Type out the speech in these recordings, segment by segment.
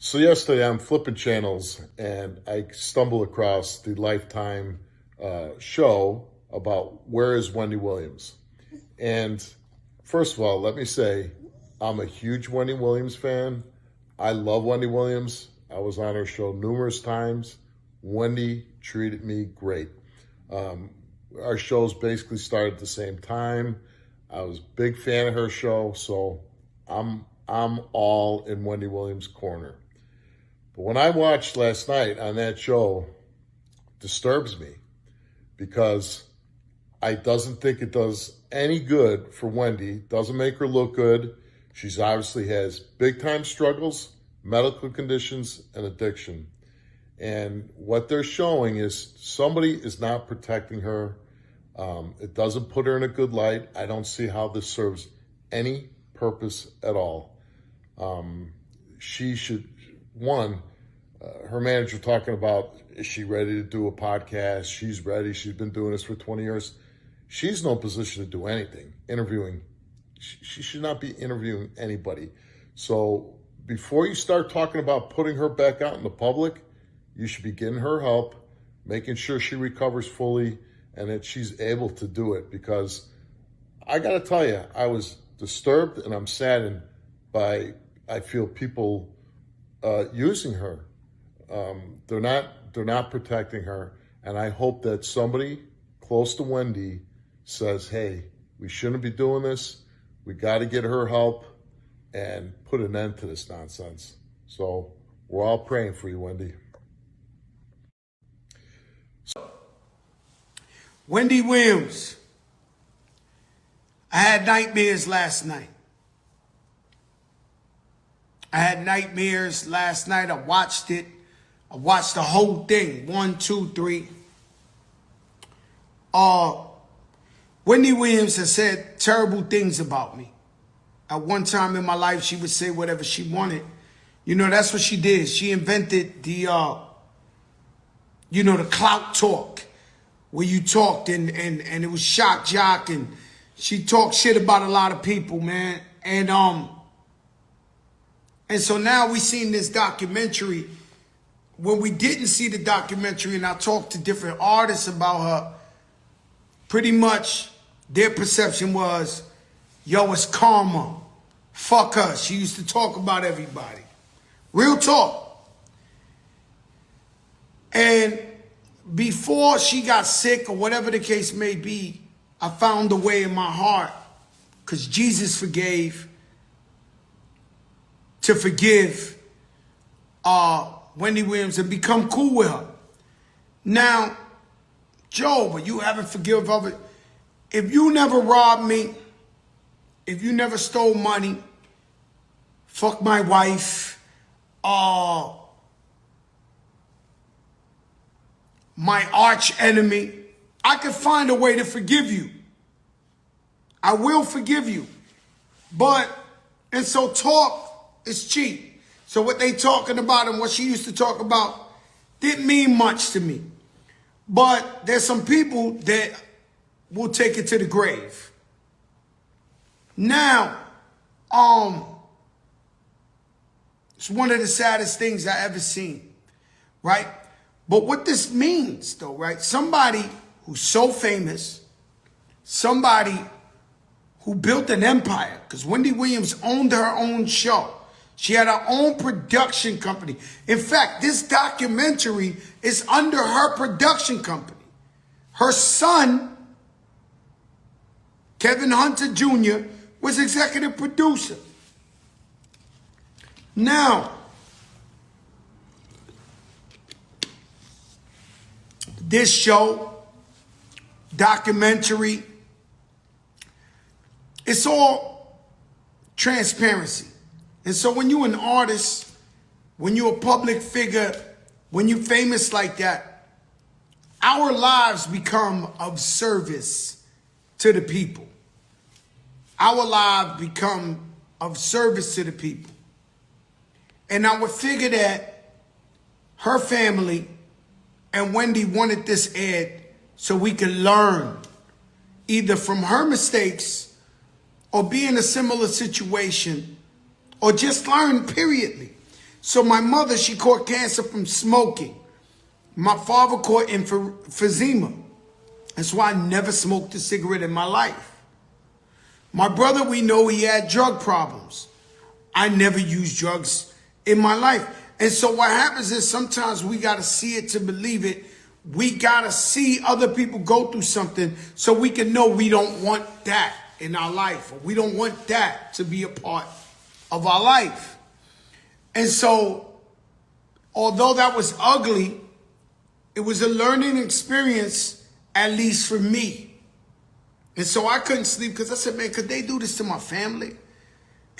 So yesterday I'm flipping channels and I stumble across the Lifetime show about Where is Wendy Williams? And first of all, let me say, I'm a huge Wendy Williams fan. I love Wendy Williams. I was on her show numerous times. Wendy treated me great. Our shows basically started at the same time. I was a big fan of her show, so I'm all in Wendy Williams' corner. But when I watched last night on that show, it disturbs me because I doesn't think it does any good for Wendy. Doesn't make her look good. She's obviously has big time struggles, medical conditions, and addiction. And what they're showing is somebody is not protecting her. It doesn't put her in a good light. I don't see how this serves any purpose at all. She should, her manager talking about, is she ready to do a podcast? She's ready. She's been doing this for 20 years. She's no position to do anything. Interviewing. She should not be interviewing anybody. So before you start talking about putting her back out in the public, you should be getting her help, making sure she recovers fully and that she's able to do it. Because I got to tell you, I was disturbed and I'm saddened by, I feel people using her. They're not protecting her. And I hope that somebody close to Wendy says, hey, we shouldn't be doing this. We got to get her help and put an end to this nonsense. So we're all praying for you, Wendy. Wendy Williams. I had nightmares last night. I watched it. I watched the whole thing. 1, 2, 3. Wendy Williams has said terrible things about me. At one time in my life, she would say whatever she wanted. You know, that's what she did. She invented the, the clout talk, where you talked and it was shock jock, and she talked shit about a lot of people, man. And so now we seen this documentary. When we didn't see the documentary and I talked to different artists about her, pretty much their perception was, yo, it's karma. Fuck her. She used to talk about everybody. Real talk. And before she got sick or whatever the case may be, I found a way in my heart, because Jesus forgave, to forgive Wendy Williams and become cool with her. Now, Joe, but you haven't forgiven her. If you never robbed me, if you never stole money, fuck my wife, my arch enemy, I could find a way to forgive you. I will forgive you. And so talk is cheap. So what they talking about and what she used to talk about didn't mean much to me. But there's some people that will take it to the grave. Now, it's one of the saddest things I ever seen, right? But what this means, though, right? Somebody who's so famous, somebody who built an empire, because Wendy Williams owned her own show. She had her own production company. In fact, this documentary is under her production company. Her son, Kevin Hunter Jr., was executive producer. Now, this show, documentary, it's all transparency. And so when you're an artist, when you're a public figure, when you're famous like that, our lives become of service to the people. Our lives become of service to the people. And I would figure that her family and Wendy wanted this aired so we could learn either from her mistakes or be in a similar situation, or just learn periodly. So my mother, she caught cancer from smoking. My father caught emphysema. That's why I never smoked a cigarette in my life. My brother, we know he had drug problems. I never used drugs in my life. And so what happens is sometimes we got to see it to believe it. We got to see other people go through something so we can know we don't want that in our life, or we don't want that to be a part of our life. And so, although that was ugly, it was a learning experience, at least for me. And so I couldn't sleep because I said, man, could they do this to my family?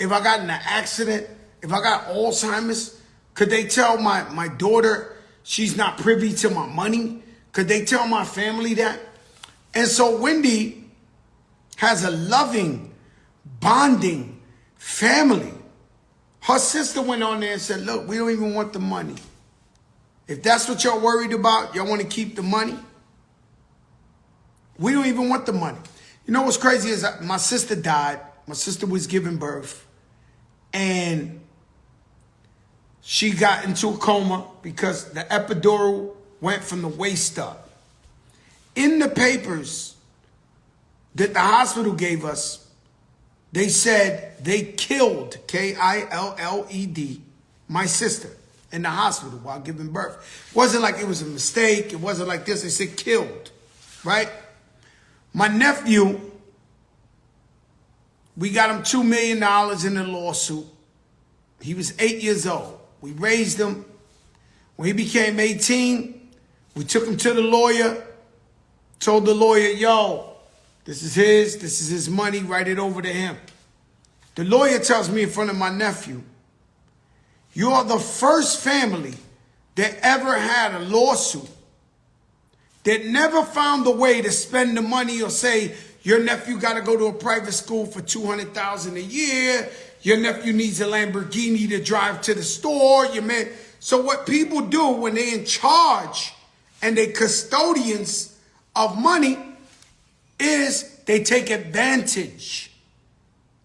If I got in an accident, if I got Alzheimer's, could they tell my daughter she's not privy to my money? Could they tell my family that? And so Wendy has a loving, bonding family. Her sister went on there and said, look, we don't even want the money. If that's what y'all worried about, y'all want to keep the money? We don't even want the money. You know what's crazy is my sister died. My sister was giving birth. And she got into a coma because the epidural went from the waist up. In the papers that the hospital gave us, they said they killed, K-I-L-L-E-D, my sister in the hospital while giving birth. It wasn't like it was a mistake. It wasn't like this. They said killed, right? My nephew, we got him $2 million in the lawsuit. He was 8 years old. We raised him. When he became 18, we took him to the lawyer, told the lawyer, yo, this is his money, write it over to him. The lawyer tells me in front of my nephew, you are the first family that ever had a lawsuit that never found a way to spend the money or say, your nephew got to go to a private school for $200,000 a year. Your nephew needs a Lamborghini to drive to the store. So what people do when they're in charge and they custodians of money is they take advantage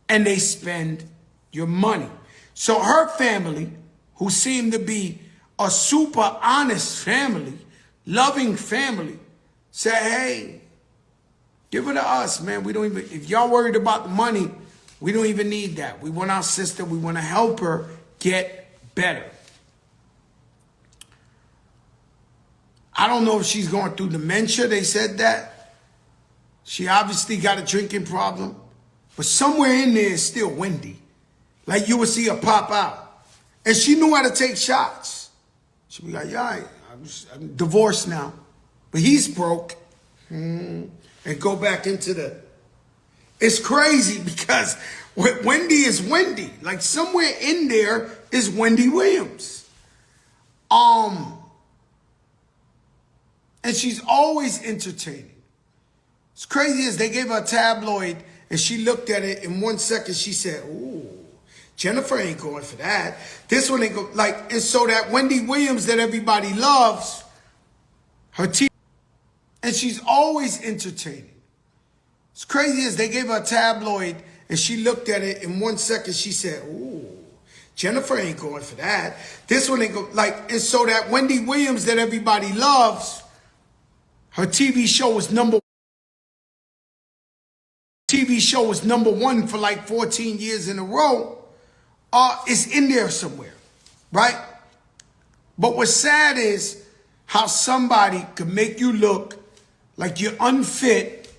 and they spend your money. So her family, who seemed to be a super honest family, loving family, said, hey, give it to us, man. We don't even, if y'all worried about the money, we don't even need that. We want our sister. We want to help her get better. I don't know if she's going through dementia. They said that. She obviously got a drinking problem. But somewhere in there is still Wendy. Like you would see her pop out. And she knew how to take shots. She'd be like, yeah, I'm divorced now. But he's broke. And go back into the... It's crazy because Wendy is Wendy. Like somewhere in there is Wendy Williams. And she's always entertaining. It's crazy as they gave her a tabloid and she looked at it in 1 second. She said, ooh, Jennifer ain't going for that. This one ain't go like, and so that Wendy Williams that everybody loves, her TV, and she's always entertaining. It's crazy as they gave her a tabloid and she looked at it in 1 second. She said, ooh, Jennifer ain't going for that. This one ain't go like, and so that Wendy Williams that everybody loves, her TV show was number one for like 14 years in a row. It's in there somewhere, right? But what's sad is how somebody could make you look like you're unfit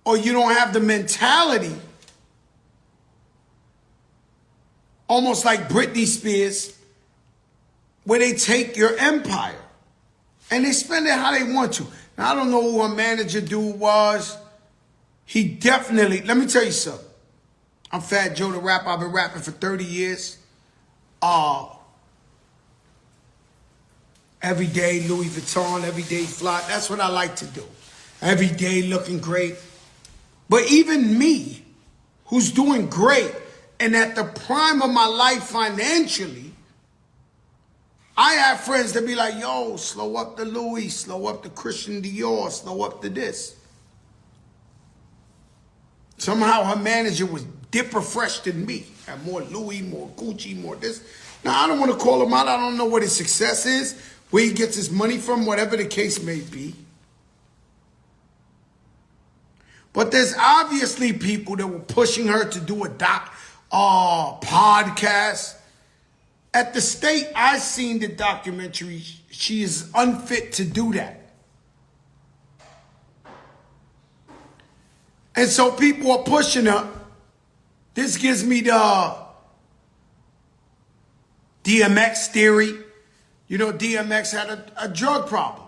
or you don't have the mentality, almost like Britney Spears, where they take your empire and they spend it how they want to. Now, I don't know who her manager dude was. He definitely, let me tell you something. I'm Fat Joe the Rapper. I've been rapping for 30 years. Every day Louis Vuitton, every day fly. That's what I like to do. Every day looking great. But even me, who's doing great and at the prime of my life financially, I have friends that be like, yo, slow up the Louis, slow up the Christian Dior, slow up the this. Somehow her manager was dipper fresh than me. Had more Louis, more Gucci, more this. Now, I don't want to call him out. I don't know what his success is, where he gets his money from, whatever the case may be. But there's obviously people that were pushing her to do a podcast. At the state, I seen the documentary. She is unfit to do that. And so people are pushing her. This gives me the DMX theory. You know, DMX had a drug problem.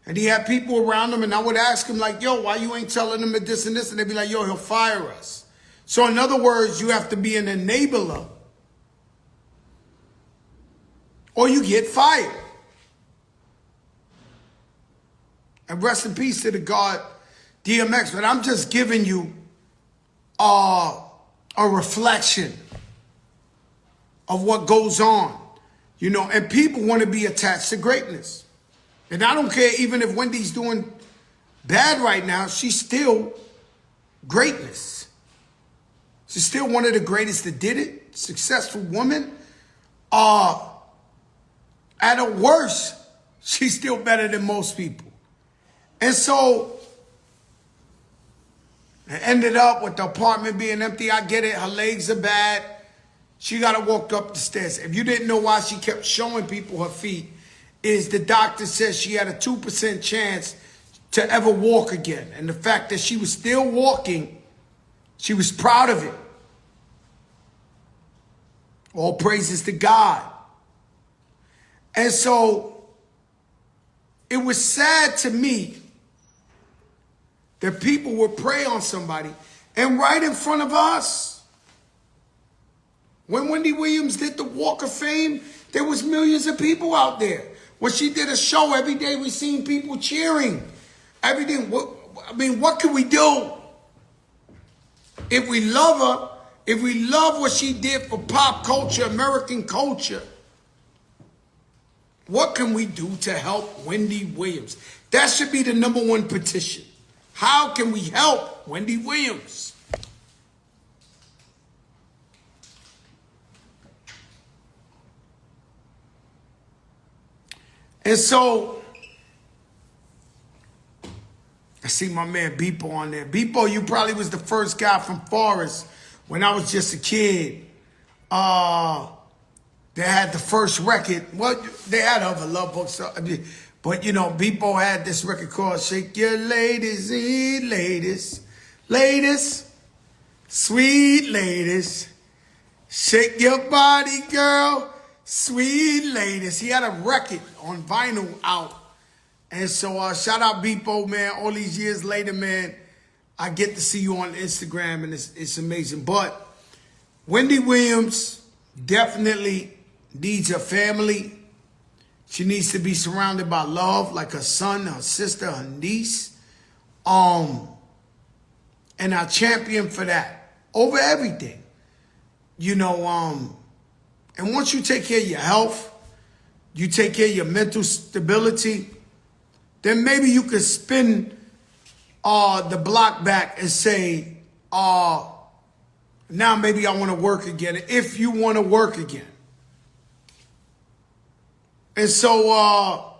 And he had people around him, and I would ask him, like, yo, why you ain't telling him this and this? And they'd be like, yo, he'll fire us. So in other words, you have to be an enabler, or you get fired. And rest in peace to the God DMX. But I'm just giving you a reflection of what goes on. You know, and people want to be attached to greatness. And I don't care, even if Wendy's doing bad right now, she's still greatness. She's still one of the greatest that did it. Successful woman. At her worst, she's still better than most people. And so, it ended up with the apartment being empty. I get it. Her legs are bad. She got to walk up the stairs. If you didn't know why she kept showing people her feet, is the doctor says she had a 2% chance to ever walk again. And the fact that she was still walking, she was proud of it. All praises to God. And so it was sad to me that people would prey on somebody, and right in front of us. When Wendy Williams did the Walk of Fame, there was millions of people out there. When she did a show, every day we seen people cheering. Everything. What can we do? If we love her, if we love what she did for pop culture, American culture, what can we do to help Wendy Williams? That should be the #1 petition. How can we help Wendy Williams? And so, I see my man Beepo on there. Beepo, you probably was the first guy from Forest when I was just a kid. They had the first record. Well, they had other love books. But, you know, Beepo had this record called Shake Your Ladies, ladies, sweet ladies. Shake your body, girl. Sweet ladies. He had a record on vinyl out. And so shout out Beepo, man. All these years later, man, I get to see you on Instagram, and it's amazing. But Wendy Williams definitely needs a family. She needs to be surrounded by love, like her son, her sister, her niece. And I champion for that over everything. You know, and once you take care of your health, you take care of your mental stability, then maybe you could spin the block back and say, now maybe I want to work again, if you want to work again. And so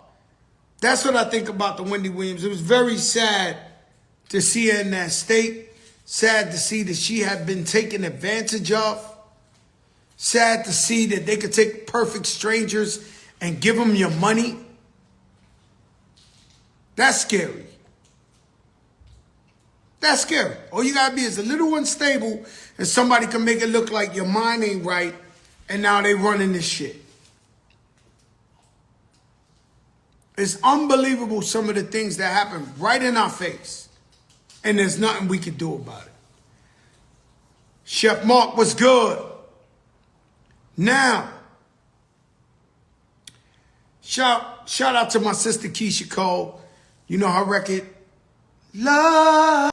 that's what I think about the Wendy Williams. It was very sad to see her in that state. Sad to see that she had been taken advantage of. Sad to see that they could take perfect strangers and give them your money. That's scary. That's scary. All you gotta be is a little unstable, and somebody can make it look like your mind ain't right, and now they running this shit. It's unbelievable some of the things that happen right in our face, and there's nothing we can do about it. Chef Mark was good. Now, shout out to my sister Keisha Cole. You know her record, Love.